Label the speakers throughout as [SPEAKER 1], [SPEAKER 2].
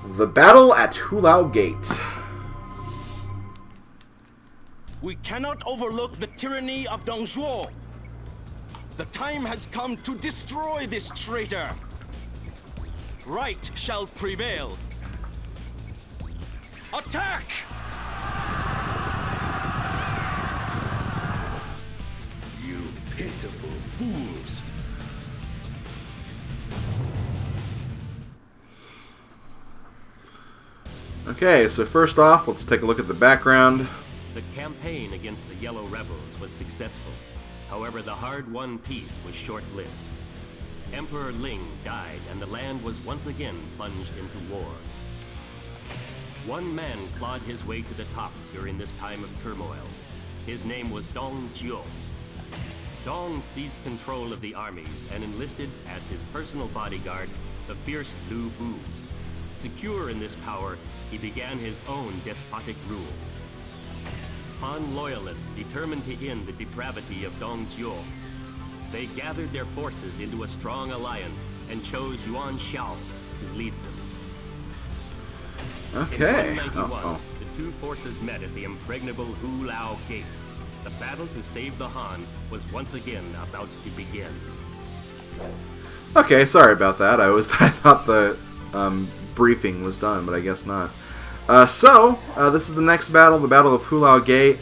[SPEAKER 1] The battle at Hulao Gate.
[SPEAKER 2] We cannot overlook the tyranny of Dong Zhuo. The time has come to destroy this traitor. Right shall prevail. Attack!
[SPEAKER 3] You pitiful fools.
[SPEAKER 1] Okay, so first off, let's take a look at the background.
[SPEAKER 4] The campaign against the Yellow Rebels was successful. However, the hard-won peace was short-lived. Emperor Ling died, and the land was once again plunged into war. One man clawed his way to the top during this time of turmoil. His name was Dong Zhuo. Dong seized control of the armies and enlisted as his personal bodyguard the fierce Lu Bu. Secure in this power, he began his own despotic rule. Han loyalists determined to end the depravity of Dong Zhuo. They gathered their forces into a strong alliance and chose Yuan Shao to lead them.
[SPEAKER 1] Okay.
[SPEAKER 4] In 191, the two forces met at the impregnable Hulao Gate. The battle to save the Han was once again about to begin.
[SPEAKER 1] Okay, sorry about that. I thought the briefing was done, but I guess not. This is the next battle, the Battle of Hulao Gate.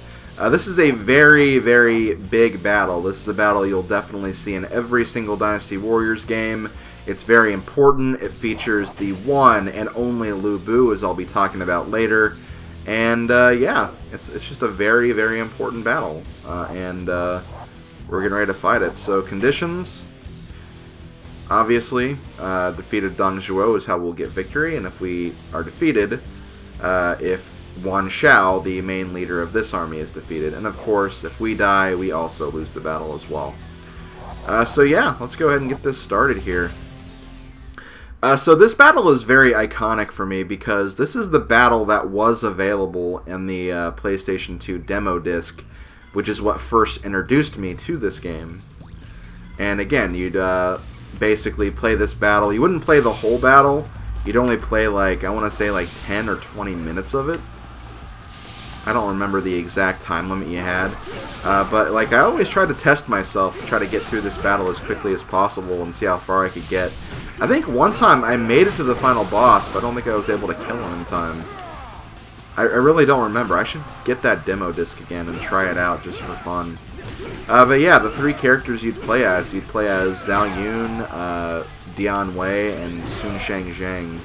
[SPEAKER 1] This is a very, very big battle. This is a battle you'll definitely see in every single Dynasty Warriors game. It's very important. It features the one and only Lu Bu, as I'll be talking about later. And yeah, it's just a very, very important battle. We're getting ready to fight it. So conditions, obviously, defeated Dong Zhuo is how we'll get victory. And if we are defeated, if Yuan Shao, the main leader of this army, is defeated. And of course, if we die, we also lose the battle as well. So yeah, let's go ahead and get this started here. So this battle is very iconic for me because this is the battle that was available in the PlayStation 2 demo disc, which is what first introduced me to this game. And again, you'd basically play this battle. You wouldn't play the whole battle. You'd only play, like, I want to say, like 10 or 20 minutes of it. I don't remember the exact time limit you had. But, like, I always tried to test myself to try to get through this battle as quickly as possible and see how far I could get. I think one time I made it to the final boss, but I don't think I was able to kill him in time. I really don't remember. I should get that demo disc again and try it out just for fun. But yeah, the three characters you'd play as Zhao Yun, Dian Wei, and Sun Shang Zhang.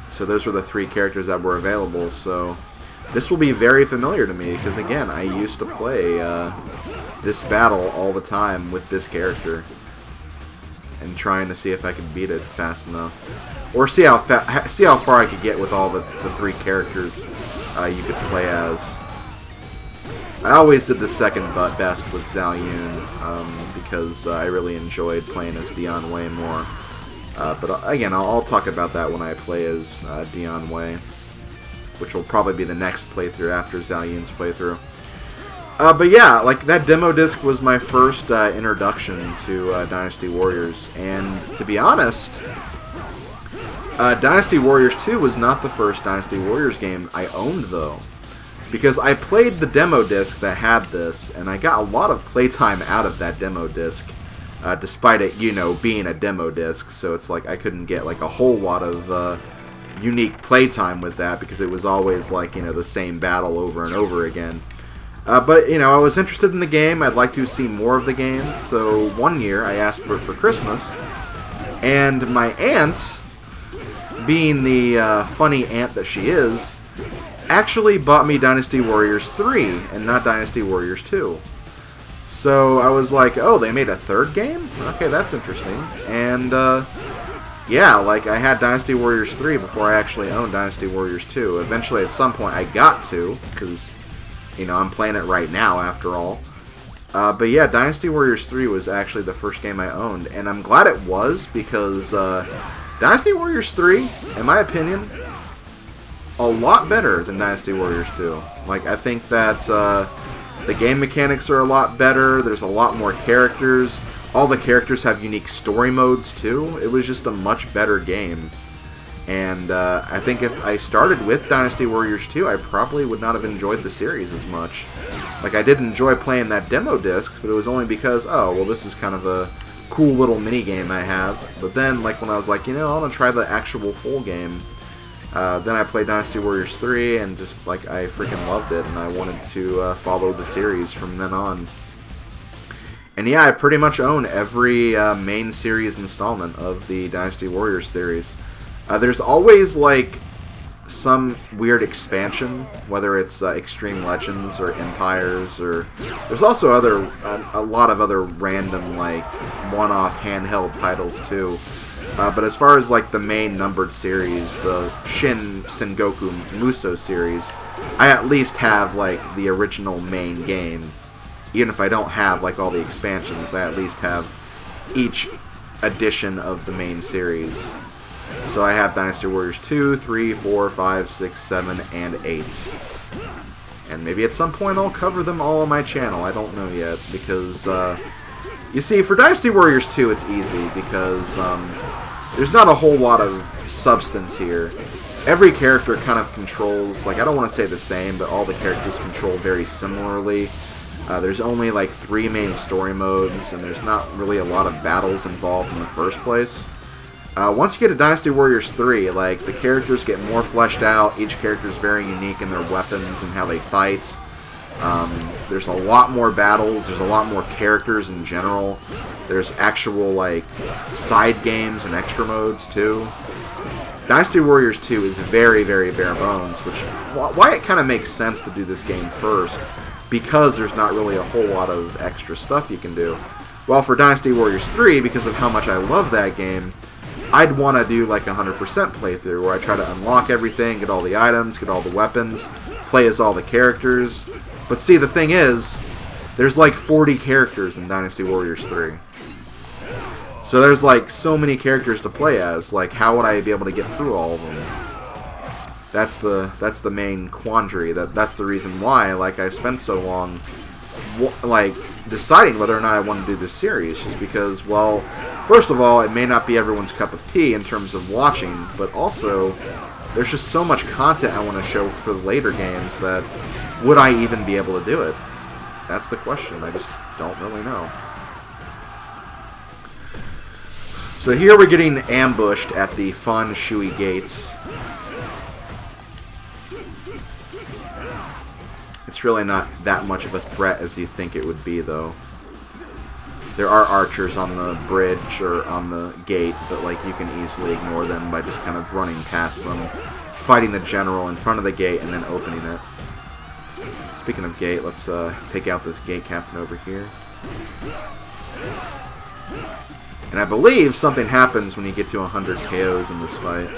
[SPEAKER 1] So those were the three characters that were available, so this will be very familiar to me because, again, I used to play this battle all the time with this character and trying to see if I could beat it fast enough, or see how far I could get with all the three characters you could play as. I always did the second best with Zhao Yun because I really enjoyed playing as Dian Wei more. But again, I'll talk about that when I play as Dian Wei, which will probably be the next playthrough after Zhao Yun's playthrough. But yeah, like, that demo disc was my first introduction to Dynasty Warriors, and to be honest, Dynasty Warriors 2 was not the first Dynasty Warriors game I owned, though. Because I played the demo disc that had this, and I got a lot of playtime out of that demo disc, despite it, you know, being a demo disc. So it's like I couldn't get, like, a whole lot of unique playtime with that, because it was always, like, you know, the same battle over and over again. But, you know, I was interested in the game. I'd like to see more of the game. So one year I asked for it for Christmas, and my aunt, being the funny aunt that she is, actually bought me Dynasty Warriors 3 and not Dynasty Warriors 2. So I was like, oh, they made a third game? Okay, that's interesting. And yeah, like, I had Dynasty Warriors 3 before I actually owned Dynasty Warriors 2. Eventually, at some point, I got to, because, you know, I'm playing it right now, after all. But yeah, Dynasty Warriors 3 was actually the first game I owned, and I'm glad it was, because Dynasty Warriors 3, in my opinion, a lot better than Dynasty Warriors 2. Like, I think that the game mechanics are a lot better, there's a lot more characters, all the characters have unique story modes too. It was just a much better game. And I think if I started with Dynasty Warriors 2, I probably would not have enjoyed the series as much. Like, I did enjoy playing that demo disc, but it was only because, oh, well, this is kind of a cool little mini game I have. But then, like, when I was like, you know, I want to try the actual full game, then I played Dynasty Warriors 3, and just, like, I freaking loved it, and I wanted to follow the series from then on. And yeah, I pretty much own every main series installment of the Dynasty Warriors series. There's always, like, some weird expansion, whether it's Extreme Legends or Empires, or there's also a lot of other random, like, one-off handheld titles too. But as far as, like, the main numbered series, the Shin Sengoku Musou series, I at least have, like, the original main game. Even if I don't have, like, all the expansions, I at least have each edition of the main series. So I have Dynasty Warriors 2, 3, 4, 5, 6, 7, and 8. And maybe at some point I'll cover them all on my channel. I don't know yet, because, you see, for Dynasty Warriors 2 it's easy, because there's not a whole lot of substance here. Every character kind of controls, like, I don't want to say the same, but all the characters control very similarly. There's only, like, 3 main story modes, and there's not really a lot of battles involved in the first place. Once you get to Dynasty Warriors 3, like, the characters get more fleshed out. Each character is very unique in their weapons and how they fight. There's a lot more battles. There's a lot more characters in general. There's actual, like, side games and extra modes, too. Dynasty Warriors 2 is very, very bare bones, which, why it kind of makes sense to do this game first, because there's not really a whole lot of extra stuff you can do. While for Dynasty Warriors 3, because of how much I love that game, I'd want to do like a 100% playthrough, where I try to unlock everything, get all the items, get all the weapons, play as all the characters. But see, the thing is, there's like 40 characters in Dynasty Warriors 3. So there's like so many characters to play as, like how would I be able to get through all of them? That's the main quandary. That's the reason why, like, I spent so long, like, deciding whether or not I want to do this series, just because, well, first of all, it may not be everyone's cup of tea in terms of watching, but also, there's just so much content I want to show for the later games that, would I even be able to do it? That's the question. I just don't really know. So here we're getting ambushed at the Fan Shui Gates. It's really not that much of a threat as you think it would be, though. There are archers on the bridge or on the gate, but like you can easily ignore them by just kind of running past them, fighting the general in front of the gate, and then opening it. Speaking of gate, let's take out this gate captain over here. And I believe something happens when you get to 100 KOs in this fight.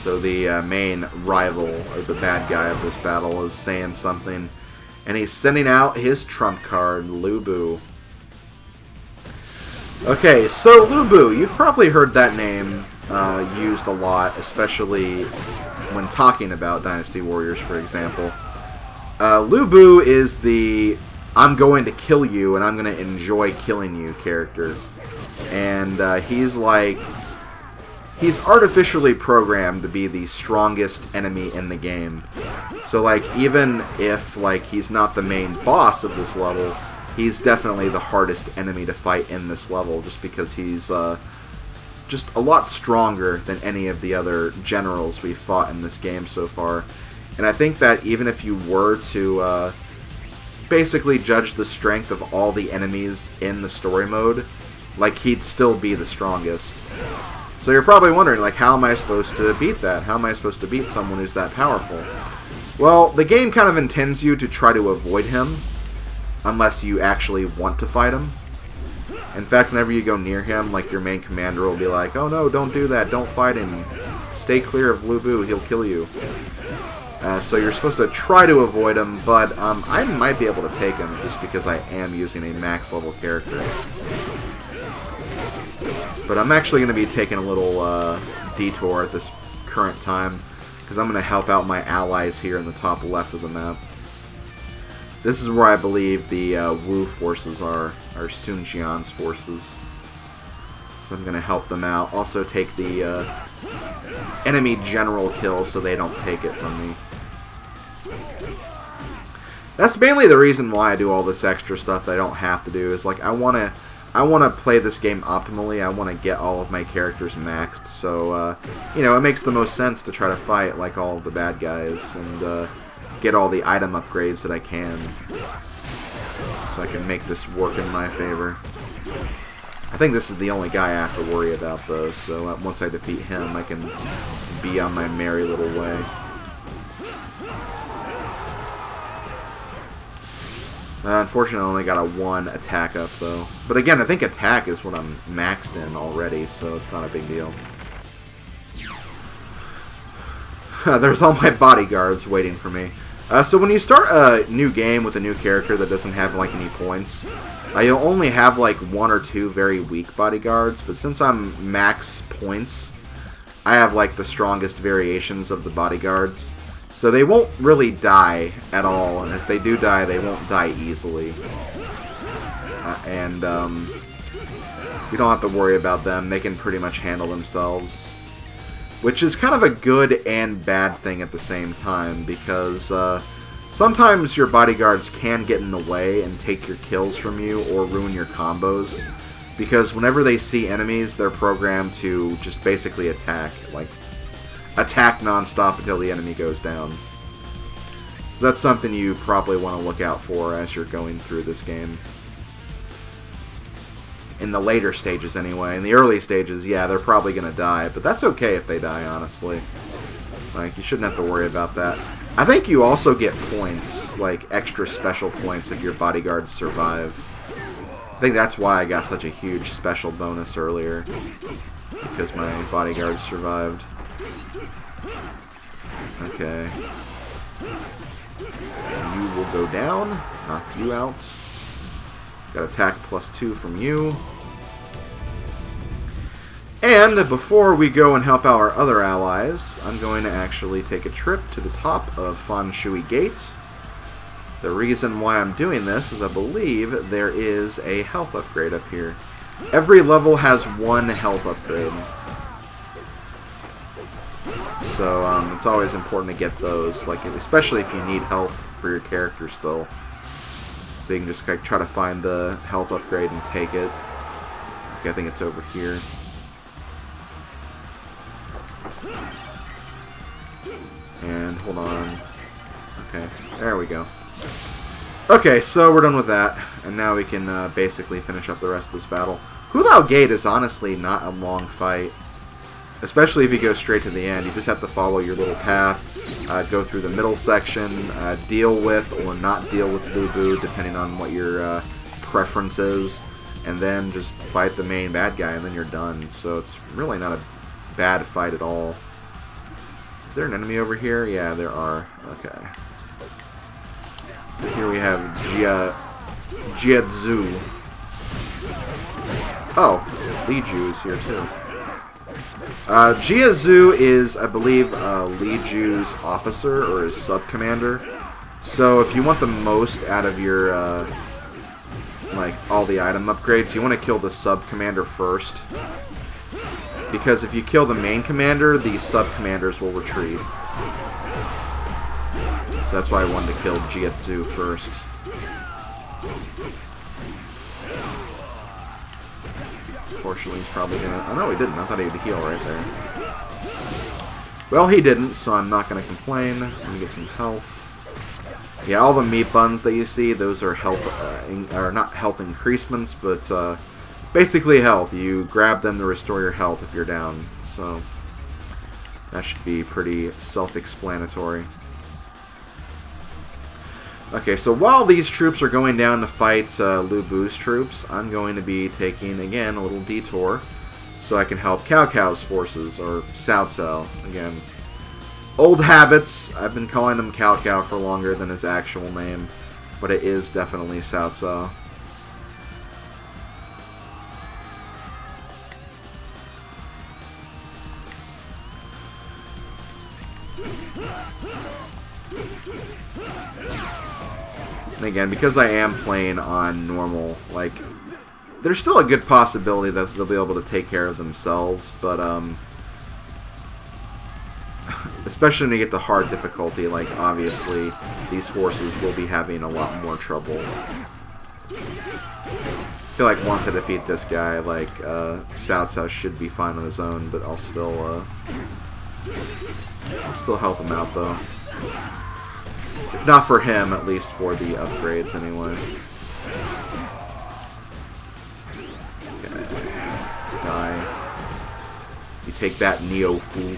[SPEAKER 1] So the main rival, or the bad guy of this battle, is saying something, and he's sending out his trump card, Lu Bu. Okay, so Lu Bu, you've probably heard that name used a lot, especially when talking about Dynasty Warriors, for example. Lu Bu is the I'm going to kill you and I'm going to enjoy killing you character. And he's like, he's artificially programmed to be the strongest enemy in the game. So like, even if like he's not the main boss of this level, he's definitely the hardest enemy to fight in this level, just because he's just a lot stronger than any of the other generals we've fought in this game so far. And I think that even if you were to basically judge the strength of all the enemies in the story mode, like, he'd still be the strongest. So you're probably wondering, like, how am I supposed to beat that? How am I supposed to beat someone who's that powerful? Well, the game kind of intends you to try to avoid him, unless you actually want to fight him. In fact, whenever you go near him, like, your main commander will be like, oh no, don't do that, don't fight him. Stay clear of Lu Bu, he'll kill you. So you're supposed to try to avoid him, but I might be able to take him just because I am using a max level character. But I'm actually going to be taking a little detour at this current time, because I'm going to help out my allies here in the top left of the map. This is where I believe the Wu forces are Sun Jian's forces. So I'm going to help them out. Also take the enemy general kill so they don't take it from me. That's mainly the reason why I do all this extra stuff that I don't have to do. Is like I want to play this game optimally. I want to get all of my characters maxed. So you know, it makes the most sense to try to fight like all of the bad guys and get all the item upgrades that I can, so I can make this work in my favor. I think this is the only guy I have to worry about, though. So once I defeat him, I can be on my merry little way. Unfortunately, I only got a 1 attack up, though. But again, I think attack is what I'm maxed in already, so it's not a big deal. There's all my bodyguards waiting for me. So when you start a new game with a new character that doesn't have like any points, you'll only have like 1 or 2 very weak bodyguards. But since I'm max points, I have like the strongest variations of the bodyguards. So they won't really die at all, and if they do die, they won't die easily. And you don't have to worry about them. They can pretty much handle themselves. Which is kind of a good and bad thing at the same time, because sometimes your bodyguards can get in the way and take your kills from you or ruin your combos. Because whenever they see enemies, they're programmed to just basically attack. Like, attack non-stop until the enemy goes down. So that's something you probably want to look out for as you're going through this game. In the later stages, anyway. In the early stages, yeah, they're probably going to die. But that's okay if they die, honestly. Like, you shouldn't have to worry about that. I think you also get points, like extra special points, if your bodyguards survive. I think that's why I got such a huge special bonus earlier. Because my bodyguards survived. Okay. You will go down. Knock you out. Got attack +2 from you. And before we go and help our other allies, I'm going to actually take a trip to the top of Fan Shui Gate. The reason why I'm doing this is I believe there is a health upgrade up here. Every level has 1 health upgrade. So it's always important to get those, like especially if you need health for your character still. So you can just like, try to find the health upgrade and take it. Okay, I think it's over here. And hold on. Okay, there we go. Okay, so we're done with that, and now we can basically finish up the rest of this battle. Hulao Gate is honestly not a long fight. Especially if you go straight to the end. You just have to follow your little path, go through the middle section, deal with or not deal with Lu Bu, depending on what your preference is, and then just fight the main bad guy, and then you're done. So it's really not a bad fight at all. Is there an enemy over here? Yeah, there are. Okay. So here we have Jia Zhu. Oh, Li Ju is here too. Jia Zhu is, I believe, Li Ju's officer, or his sub-commander. So if you want the most out of your, like, all the item upgrades, you want to kill the sub-commander first. Because if you kill the main commander, the sub-commanders will retreat. So that's why I wanted to kill Jia Zhu first. Unfortunately, he's probably gonna... Oh, no, he didn't. I thought he would heal right there. Well, he didn't, so I'm not gonna complain. I'm gonna get some health. Yeah, all the meat buns that you see, those are health... or not health increasements, but basically health. You grab them to restore your health if you're down. So that should be pretty self-explanatory. Okay, so while these troops are going down to fight Lu Bu's troops, I'm going to be taking, again, a little detour so I can help Cao Cao's forces, or Cao Cao, again. Old habits. I've been calling him Cao Cao for longer than his actual name, but it is definitely Cao Cao. And again, because I am playing on normal, like, there's still a good possibility that they'll be able to take care of themselves, but, especially when you get to hard difficulty, like, obviously, these forces will be having a lot more trouble. I feel like once I defeat this guy, like, Cao should be fine on his own, but I'll still help him out, though. If not for him, at least for the upgrades, anyway. Okay. Die. You take that, Neo-Fool.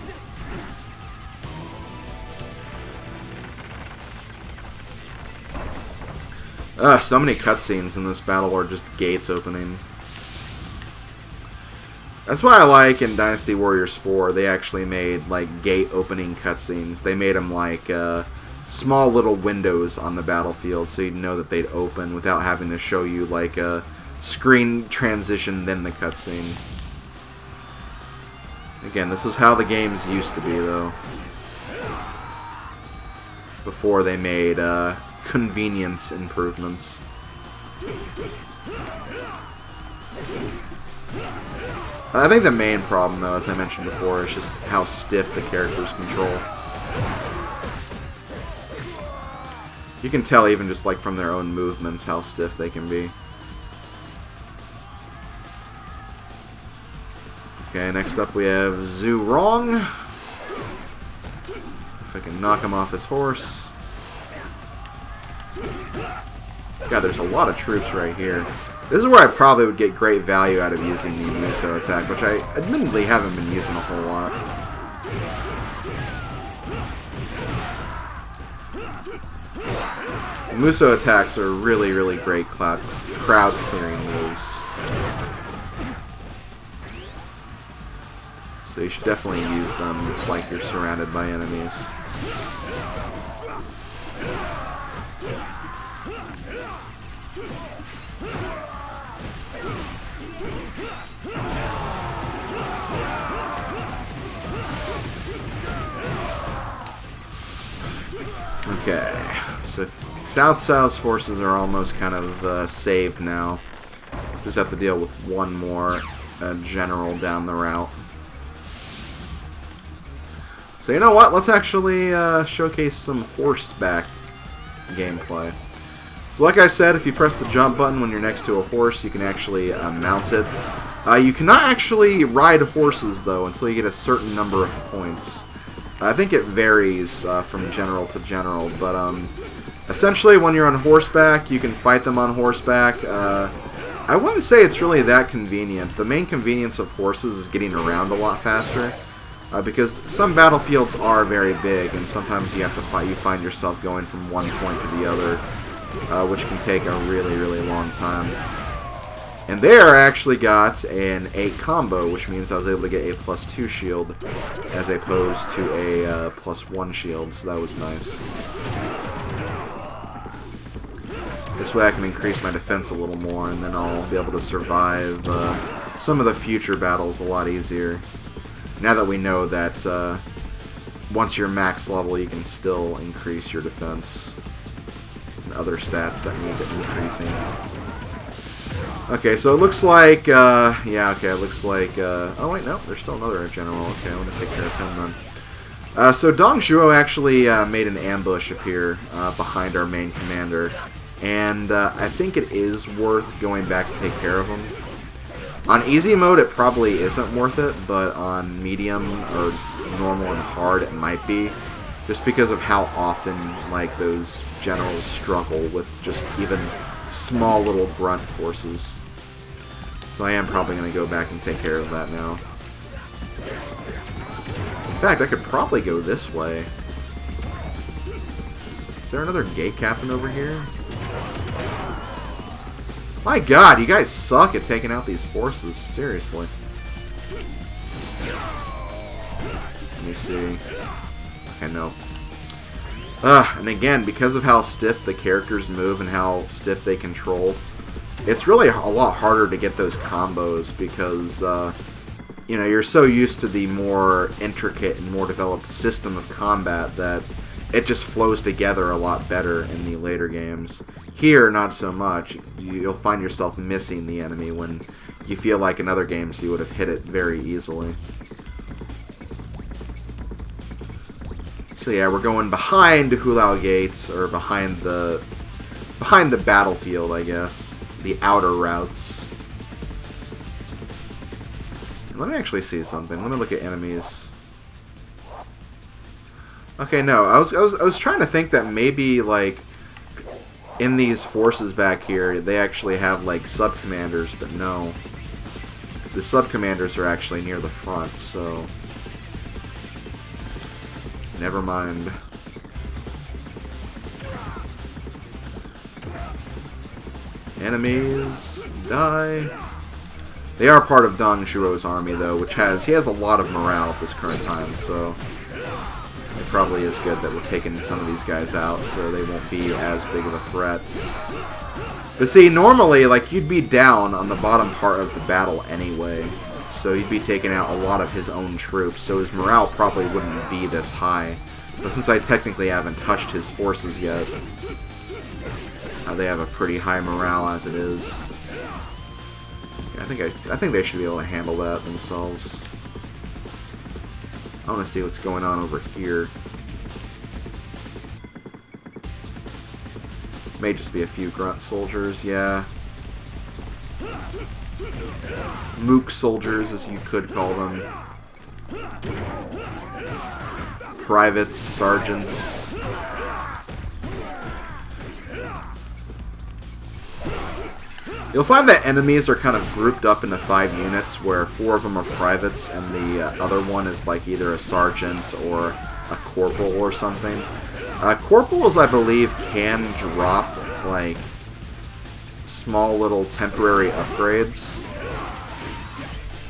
[SPEAKER 1] So many cutscenes in this battle are just gates opening. That's why I like in Dynasty Warriors 4, they actually made, like, gate opening cutscenes. They made them, like, small little windows on the battlefield so you'd know that they'd open without having to show you, like, a screen transition, then the cutscene. Again, this was how the games used to be, though. Before they made, convenience improvements. I think the main problem, though, as I mentioned before, is just how stiff the characters control. You can tell even just like from their own movements how stiff they can be. Okay, next up we have Zhu Rong. If I can knock him off his horse. God, there's a lot of troops right here. This is where I probably would get great value out of using the Muso attack, which I admittedly haven't been using a whole lot. The Muso attacks are really, really great crowd clearing moves. So you should definitely use them if like you're surrounded by enemies. Okay, so Cao Cao's forces are almost kind of saved now. Just have to deal with one more general down the route. So you know what? Let's actually showcase some horseback gameplay. So like I said, if you press the jump button when you're next to a horse, you can actually mount it. You cannot actually ride horses, though, until you get a certain number of points. I think it varies from general to general, but essentially when you're on horseback, you can fight them on horseback. I wouldn't say it's really that convenient. The main convenience of horses is getting around a lot faster, because some battlefields are very big, and sometimes you have to fight. You find yourself going from one point to the other, which can take a really, really long time. And there I actually got an 8 combo, which means I was able to get a +2 shield as opposed to a +1 shield, so that was nice. This way I can increase my defense a little more, and then I'll be able to survive some of the future battles a lot easier. Now that we know that once you're max level, you can still increase your defense and other stats that need increasing. Okay, so it looks like, yeah, okay, it looks like, oh wait, no, there's still another general. Okay, I'm going to take care of him then. So Dong Zhuo actually made an ambush appear behind our main commander, and I think it is worth going back to take care of him. On easy mode, it probably isn't worth it, but on medium or normal and hard, it might be, just because of how often, like, those generals struggle with just even small little grunt forces. So I am probably going to go back and take care of that now. In fact, I could probably go this way. Is there another gate captain over here? My god, you guys suck at taking out these forces. Seriously. Let me see. Okay, no. And again, because of how stiff the characters move and how stiff they control, it's really a lot harder to get those combos because, you know, you're so used to the more intricate and more developed system of combat that it just flows together a lot better in the later games. Here, not so much. You'll find yourself missing the enemy when you feel like in other games you would have hit it very easily. So yeah, we're going behind hulao gates, or behind the battlefield, I guess. The outer routes. Let me actually see something. Let me look at enemies. Okay, no, I was trying to think that maybe, like, in these forces back here, they actually have, like, sub-commanders, but no. The sub-commanders are actually near the front, so... never mind. Enemies, die. They are part of Dong Zhuo's army, though, which he has a lot of morale at this current time, so... it probably is good that we're taking some of these guys out so they won't be as big of a threat. But see, normally, like, you'd be down on the bottom part of the battle anyway, so he'd be taking out a lot of his own troops, so his morale probably wouldn't be this high. But since I technically haven't touched his forces yet, they have a pretty high morale as it is. Yeah, I think they should be able to handle that themselves. I want to see what's going on over here. May just be a few grunt soldiers, yeah. Mook soldiers, as you could call them. Privates, sergeants. You'll find that enemies are kind of grouped up into 5 units, where 4 of them are privates, and the other one is like either a sergeant or a corporal or something. Corporals, I believe, can drop like small little temporary upgrades.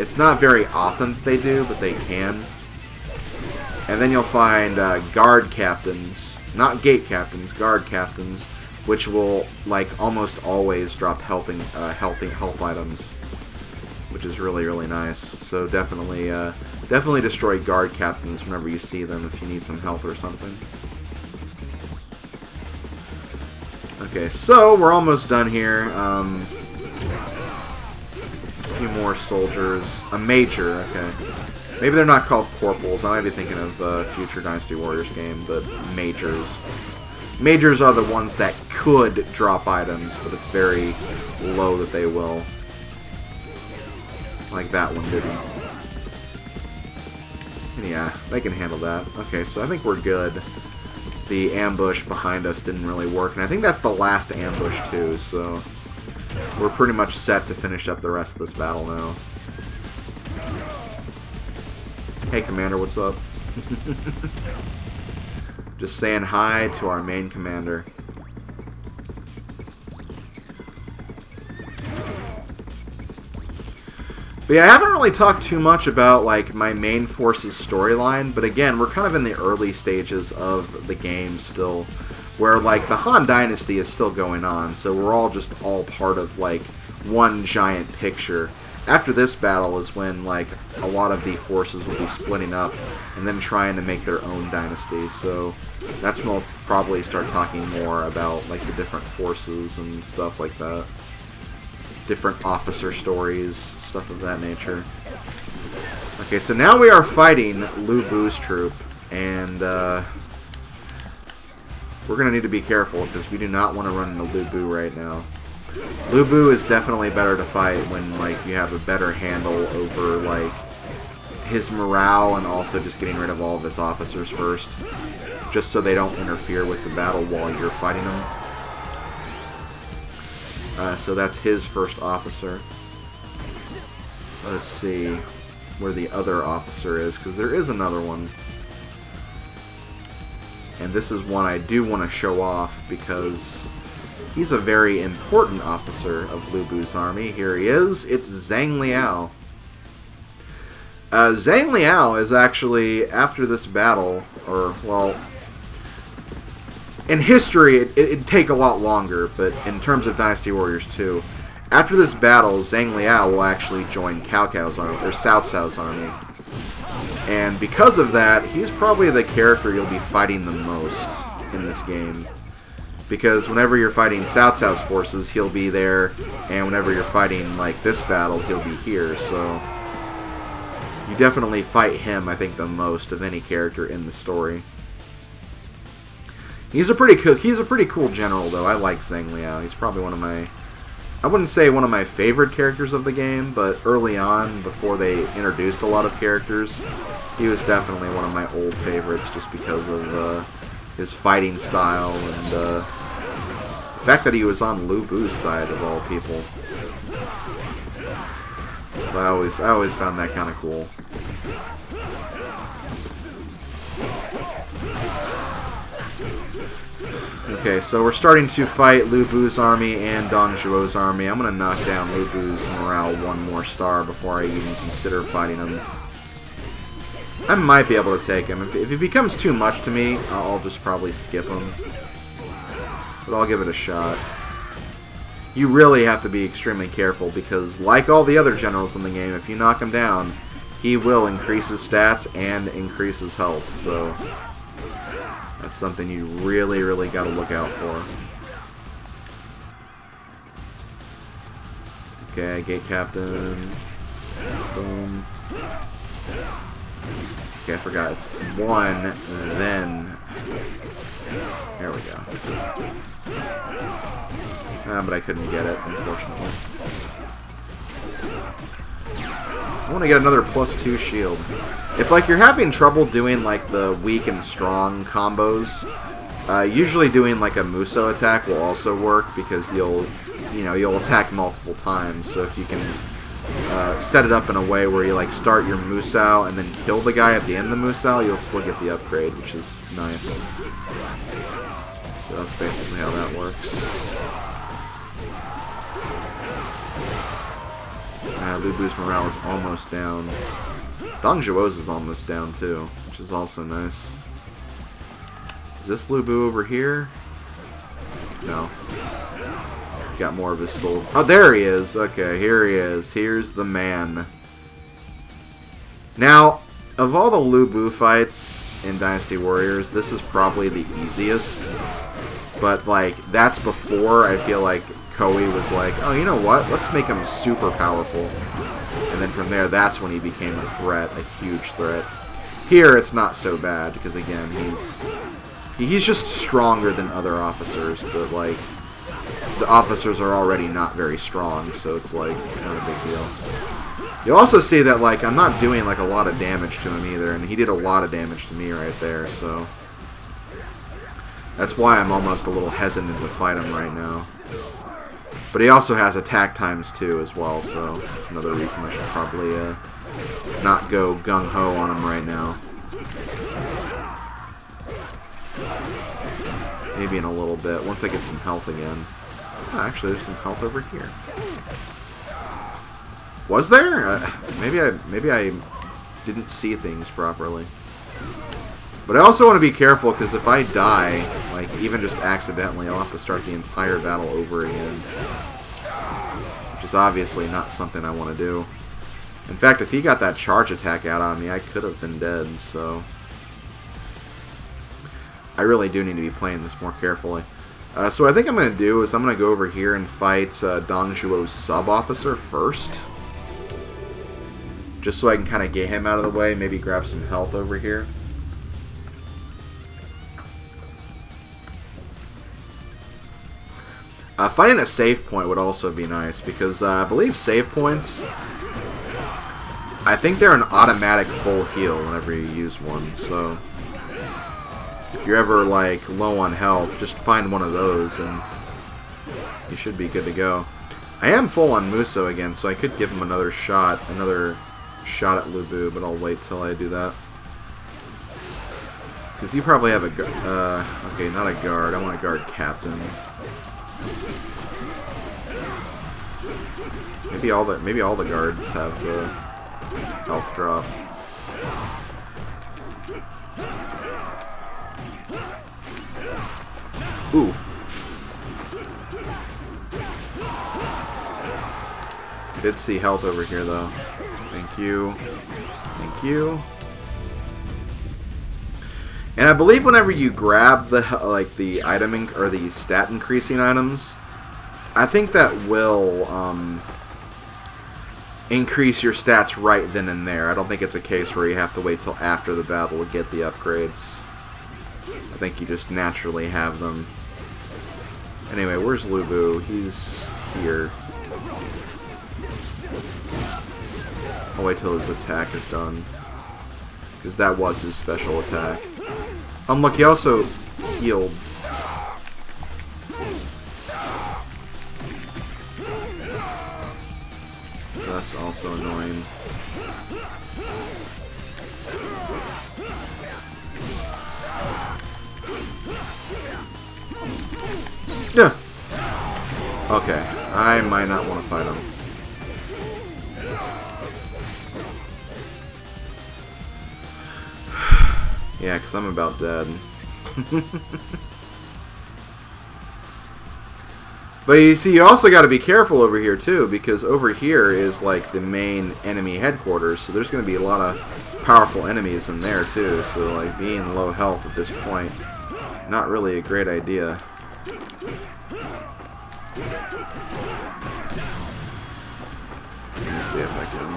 [SPEAKER 1] It's not very often that they do, but they can. And then you'll find guard captains, not gate captains, guard captains, which will, like, almost always drop health items, which is really, really nice. So definitely destroy guard captains whenever you see them if you need some health or something. Okay, so we're almost done here. A few more soldiers. A major, okay. Maybe they're not called corporals. I might be thinking of a future Dynasty Warriors game, but majors. Majors are the ones that could drop items, but it's very low that they will. Like that one didn't. And yeah, they can handle that. Okay, so I think we're good. The ambush behind us didn't really work, and I think that's the last ambush too, so we're pretty much set to finish up the rest of this battle now. Hey Commander, what's up? Just saying hi to our main commander. But yeah, I haven't really talked too much about like my main force's storyline, but again, we're kind of in the early stages of the game still, where like the Han Dynasty is still going on, so we're all just all part of like one giant picture. After this battle is when like a lot of the forces will be splitting up and then trying to make their own dynasty, so that's when we'll probably start talking more about like the different forces and stuff like that. Different officer stories, stuff of that nature. Okay, so now we are fighting Lu Bu's troop, and we're going to need to be careful because we do not want to run into Lu Bu right now. Lu Bu is definitely better to fight when like you have a better handle over like his morale and also just getting rid of all of his officers first, just so they don't interfere with the battle while you're fighting them. So that's his first officer. Let's see where the other officer is, because there is another one. And this is one I do want to show off because he's a very important officer of Lu Bu's army. Here he is. It's Zhang Liao. Zhang Liao is actually, after this battle, or, well, in history, it'd take a lot longer, but in terms of Dynasty Warriors 2, after this battle, Zhang Liao will actually join Cao Cao's army, or Cao Cao's army. And because of that, he's probably the character you'll be fighting the most in this game. Because whenever you're fighting Cao Cao's forces, he'll be there, and whenever you're fighting, like, this battle, he'll be here, so... You definitely fight him, I think, the most of any character in the story. He's a pretty cool general, though. I like Zhang Liao. He's probably one of my... I wouldn't say one of my favorite characters of the game, but early on, before they introduced a lot of characters, he was definitely one of my old favorites just because of his fighting style and the fact that he was on Lu Bu's side of all people. So I always found that kind of cool. Okay, so we're starting to fight Lu Bu's army and Dong Zhuo's army. I'm going to knock down Lu Bu's morale one more star before I even consider fighting him. I might be able to take him. If he becomes too much to me, I'll just probably skip him. But I'll give it a shot. You really have to be extremely careful because, like all the other generals in the game, if you knock him down, he will increase his stats and increase his health, so... That's something you really, really got to look out for. Okay, gate captain. Boom. Okay, I forgot. It's 1, then... There we go. But I couldn't get it, unfortunately. I want to get another +2 shield. If like you're having trouble doing like the weak and strong combos, usually doing like a Musou attack will also work because you'll attack multiple times. So if you can set it up in a way where you like start your Musou and then kill the guy at the end of the Musou, you'll still get the upgrade, which is nice. So that's basically how that works. Lu Bu's morale is almost down. Dong Zhuo's is almost down too, which is also nice. Is this Lu Bu over here? No. Got more of his soul. Oh, there he is. Okay, here he is. Here's the man. Now, of all the Lu Bu fights in Dynasty Warriors, this is probably the easiest. But, like, that's before I feel like Koei was like, oh, you know what? Let's make him super powerful. And then from there, that's when he became a threat, a huge threat. Here, it's not so bad, because again, he's just stronger than other officers, but, like, the officers are already not very strong, so it's, like, not a big deal. You'll also see that, like, I'm not doing, like, a lot of damage to him either, and he did a lot of damage to me right there, so... That's why I'm almost a little hesitant to fight him right now. But he also has attack times too as well, so that's another reason I should probably not go gung-ho on him right now. Maybe in a little bit, once I get some health again. Oh, actually, there's some health over here. Was there? Maybe I didn't see things properly. But I also want to be careful, because if I die, like, even just accidentally, I'll have to start the entire battle over again. Which is obviously not something I want to do. In fact, if he got that charge attack out on me, I could have been dead, so... I really do need to be playing this more carefully. So what I think I'm going to do is I'm going to go over here and fight Dong Zhuo's sub-officer first. Just so I can kind of get him out of the way, maybe grab some health over here. Finding a save point would also be nice, because I believe save points, I think they're an automatic full heal whenever you use one, so if you're ever like low on health, just find one of those and you should be good to go. I am full on Musou again, so I could give him another shot at Lu Bu, but I'll wait till I do that. Because you probably have a okay, not a guard, I want a guard captain. Maybe all the guards have the health drop. Ooh. I did see health over here though. Thank you. Thank you. And I believe whenever you grab the item or the stat increasing items, I think that will increase your stats right then and there. I don't think it's a case where you have to wait till after the battle to get the upgrades. I think you just naturally have them. Anyway, where's Lu Bu? He's here. I'll wait till his attack is done, because that was his special attack. Look, he also healed. That's also annoying. Yeah. Okay, I might not want to fight him. Yeah, because I'm about dead. But you see, you also got to be careful over here too, because over here is like the main enemy headquarters, so there's going to be a lot of powerful enemies in there too, so like being low health at this point, not really a great idea. Let me see if I can...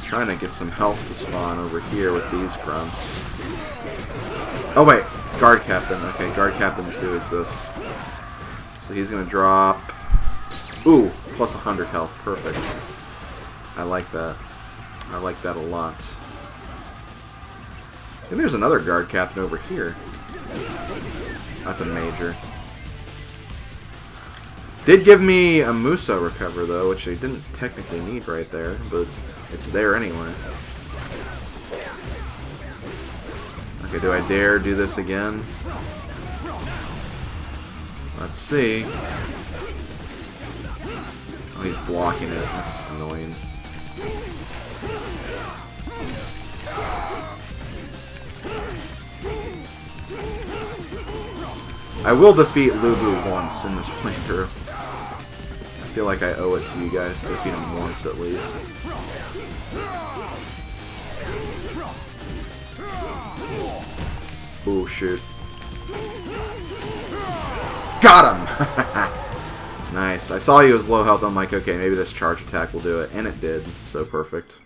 [SPEAKER 1] trying to get some health to spawn over here with these grunts. Oh wait, guard captain. Okay, guard captains do exist. So he's gonna drop... Ooh, plus 100 health. Perfect. I like that. I like that a lot. And there's another guard captain over here. That's a major. Did give me a Musa recover though, which I didn't technically need right there, but it's there anyway. Okay, do I dare do this again? Let's see. Oh, he's blocking it. That's annoying. I will defeat Lu Bu once in this playthrough. I feel like I owe it to you guys to defeat him once at least. Oh shoot. Got him! Nice. I saw he was low health. I'm like, okay, maybe this charge attack will do it. And it did. So perfect.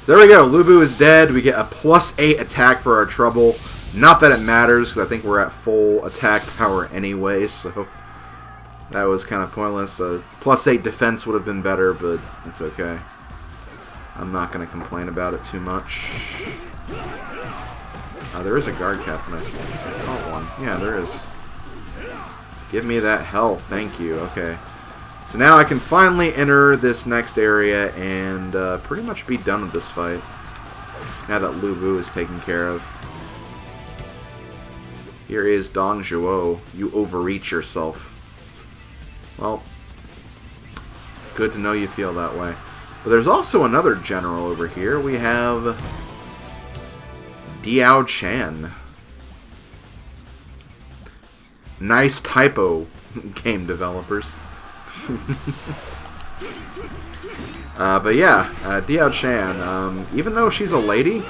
[SPEAKER 1] So there we go. Lu Bu is dead. We get a +8 attack for our trouble. Not that it matters, because I think we're at full attack power anyway, so that was kind of pointless. +8 defense would have been better, but it's okay. I'm not going to complain about it too much. There is a guard captain. I saw one. Yeah, there is. Give me that health. Thank you. Okay. So now I can finally enter this next area and pretty much be done with this fight. Now that Lu Bu is taken care of. Here is Dong Zhuo. You overreach yourself. Well, good to know you feel that way. But there's also another general over here. We have Diao Chan. Nice typo, game developers. But yeah, Diao Chan, even though she's a lady,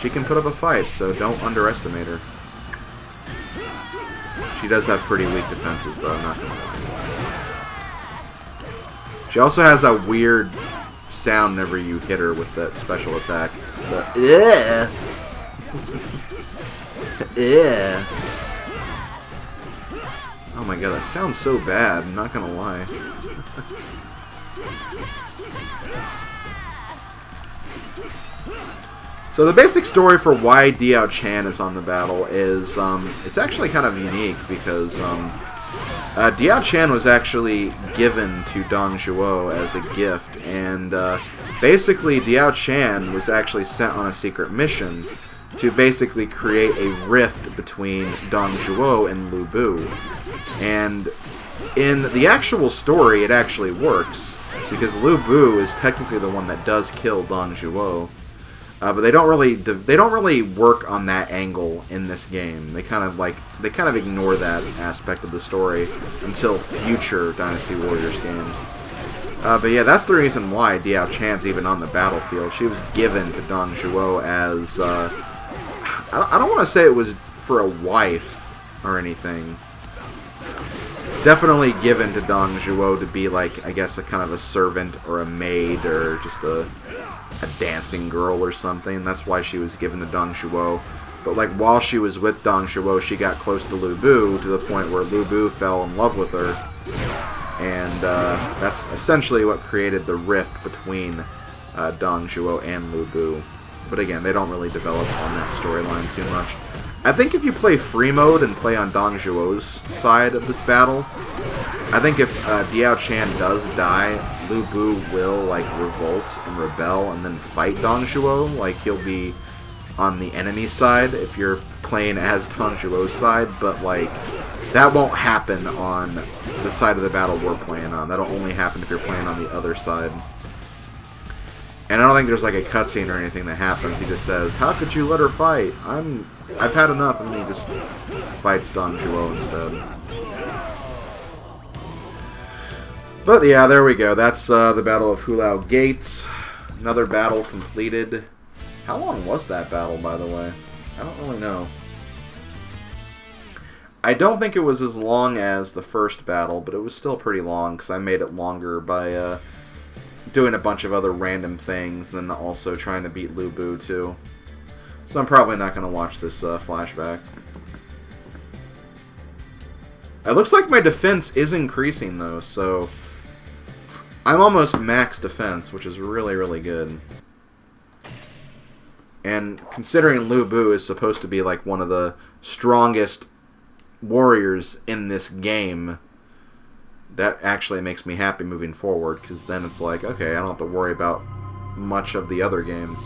[SPEAKER 1] she can put up a fight, so don't underestimate her. She does have pretty weak defenses, though, I'm not gonna lie. She also has that weird sound whenever you hit her with that special attack. The yeah. Oh my god, that sounds so bad, I'm not gonna lie. So the basic story for why Diao Chan is on the battle is, it's actually kind of unique because Diao Chan was actually given to Dong Zhuo as a gift, and basically Diao Chan was actually sent on a secret mission to basically create a rift between Dong Zhuo and Lu Bu. And in the actual story, it actually works, because Lu Bu is technically the one that does kill Dong Zhuo. But they don't really work on that angle in this game. They kind of ignore that aspect of the story until future Dynasty Warriors games. But yeah, that's the reason why Diao Chan's even on the battlefield. She was given to Dong Zhuo as... I don't want to say it was for a wife or anything. Definitely given to Dong Zhuo to be like, I guess, a kind of a servant or a maid or just a dancing girl or something. That's why she was given to Dong Zhuo. But like while she was with Dong Zhuo, she got close to Lu Bu to the point where Lu Bu fell in love with her. And that's essentially what created the rift between Dong Zhuo and Lu Bu. But again, they don't really develop on that storyline too much. I think if you play free mode and play on Dong Zhuo's side of this battle, I think if Diao Chan does die, Lu Bu will like revolt and rebel and then fight Dong Zhuo. Like he'll be on the enemy side if you're playing as Dong Zhuo's side, but like that won't happen on the side of the battle we're playing on. That'll only happen if you're playing on the other side. And I don't think there's like a cutscene or anything that happens. He just says, "How could you let her fight? I've had enough," and then he just fights Dong Zhuo instead. But yeah, there we go. That's the Battle of Hulao Gates. Another battle completed. How long was that battle, by the way? I don't really know. I don't think it was as long as the first battle, but it was still pretty long because I made it longer by doing a bunch of other random things and then also trying to beat Lu Bu too. So I'm probably not going to watch this flashback. It looks like my defense is increasing though, so I'm almost max defense, which is really, really good. And considering Lu Bu is supposed to be like one of the strongest warriors in this game, that actually makes me happy moving forward, because then it's like, okay, I don't have to worry about much of the other game.